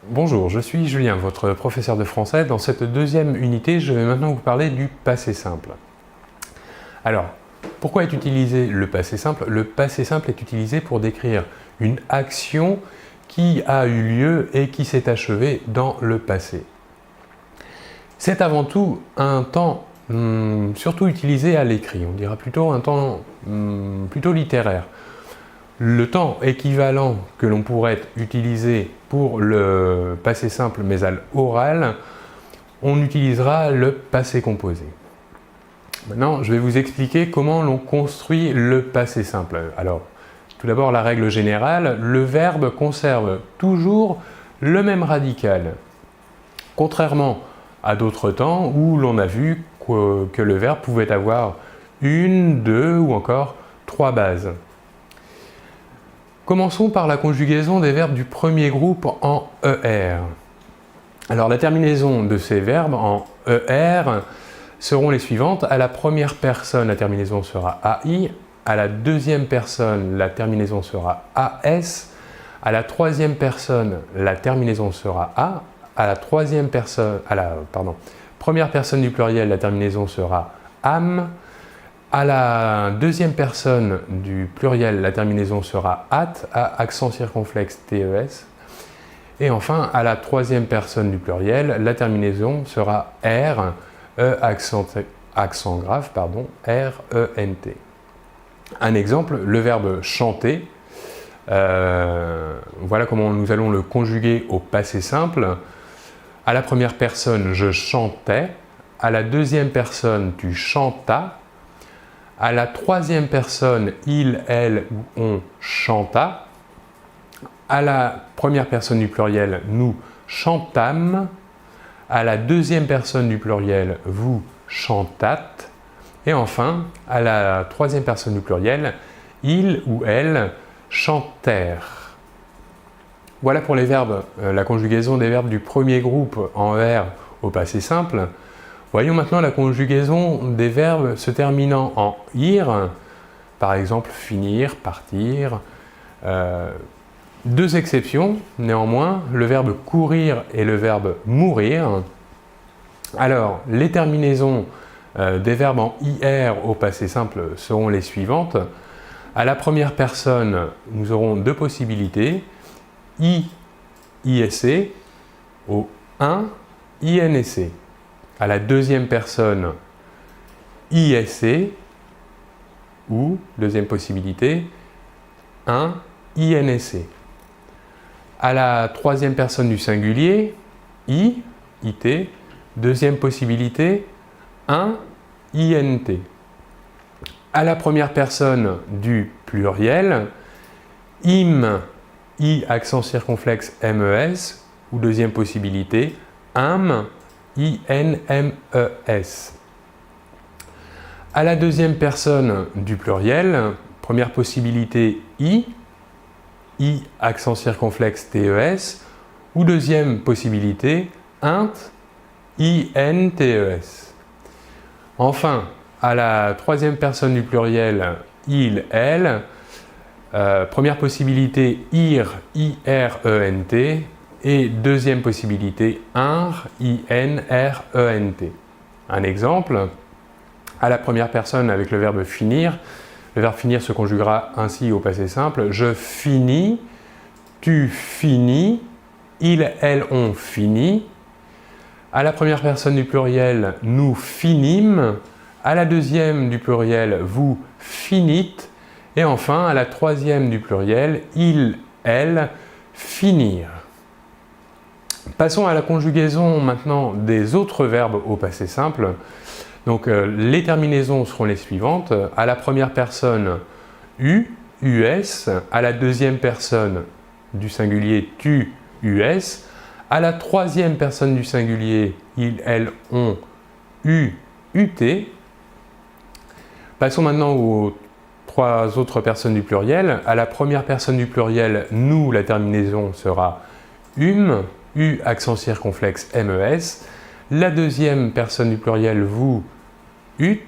Bonjour, je suis Julien, votre professeur de français. Dans cette deuxième unité, je vais maintenant vous parler du passé simple. Alors, pourquoi est utilisé le passé simple? Le passé simple est utilisé pour décrire une action qui a eu lieu et qui s'est achevée dans le passé. C'est avant tout un temps surtout utilisé à l'écrit, on dira plutôt un temps plutôt littéraire. Le temps équivalent que l'on pourrait utiliser pour le passé simple mais à l'oral, on utilisera le passé composé. Maintenant, je vais vous expliquer comment l'on construit le passé simple. Alors, tout d'abord, la règle générale, le verbe conserve toujours le même radical. Contrairement à d'autres temps où l'on a vu que le verbe pouvait avoir une, deux ou encore trois bases. Commençons par la conjugaison des verbes du premier groupe en ER. Alors la terminaison de ces verbes en ER seront les suivantes. À la première personne, la terminaison sera AI. À la deuxième personne, la terminaison sera AS. À la troisième personne, la terminaison sera A. À la première personne du pluriel, la terminaison sera AM. À la deuxième personne du pluriel, la terminaison sera at, à accent circonflexe TES. Et enfin, à la troisième personne du pluriel, la terminaison sera R, accent grave, R-E-N-T. Un exemple, le verbe chanter. Voilà comment nous allons le conjuguer au passé simple. À la première personne, je chantais. À la deuxième personne, tu chantas. À la troisième personne, il, elle ou on chanta. À la première personne du pluriel, nous chantâmes. À la deuxième personne du pluriel, vous chantâtes. Et enfin, à la troisième personne du pluriel, il ou elle chantèrent. Voilà pour les verbes, la conjugaison des verbes du premier groupe en ER au passé simple. Voyons maintenant la conjugaison des verbes se terminant en ir, par exemple finir, partir. Deux exceptions néanmoins, le verbe courir et le verbe mourir. Alors, les terminaisons des verbes en IR au passé simple seront les suivantes. À la première personne, nous aurons deux possibilités, ISC, au 1, INSC. À la deuxième personne, ISC, ou, deuxième possibilité, 1, INSC. À la troisième personne du singulier, IT, deuxième possibilité, 1, INT. À la première personne du pluriel, IM, I accent circonflexe MES, ou deuxième possibilité, INMES. À la deuxième personne du pluriel, première possibilité I accent circonflexe TES, ou deuxième possibilité INT, INTES. Enfin, à la troisième personne du pluriel, il, elle, première possibilité IR, IRENT, et deuxième possibilité, INR, INRENT. Un exemple, à la première personne avec le verbe finir, le verbe finir se conjuguera ainsi au passé simple. Je finis, tu finis, il, elle, on finit. À la première personne du pluriel, nous finîmes. À la deuxième du pluriel, vous finîtes. Et enfin, à la troisième du pluriel, il, elle, finirent. Passons à la conjugaison maintenant des autres verbes au passé simple. Donc les terminaisons seront les suivantes. À la première personne, U, US. À la deuxième personne du singulier, tu, US. À la troisième personne du singulier, il, elle, on, U, UT. Passons maintenant aux trois autres personnes du pluriel. À la première personne du pluriel, nous, la terminaison sera U, accent circonflexe MES. La deuxième personne du pluriel, vous, ut,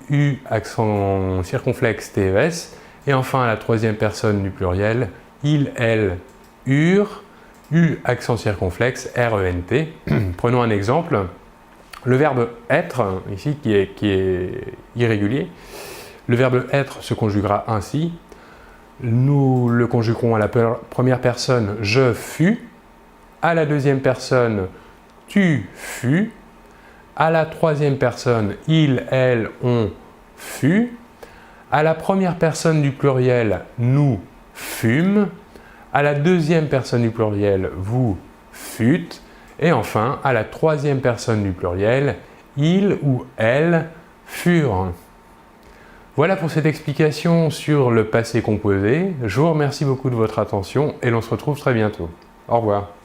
U, accent circonflexe TES. Et enfin, à la troisième personne du pluriel, il, elle, eurent, U accent circonflexe, RENT. Prenons un exemple. Le verbe être, ici qui est irrégulier, le verbe être se conjuguera ainsi. Nous le conjuguerons à la première personne je fus, à la deuxième personne tu fus, à la troisième personne il, elle, on fut, à la première personne du pluriel nous fûmes, à la deuxième personne du pluriel vous fûtes, et enfin à la troisième personne du pluriel il ou elle furent. Voilà pour cette explication sur le passé composé. Je vous remercie beaucoup de votre attention et l'on se retrouve très bientôt. Au revoir.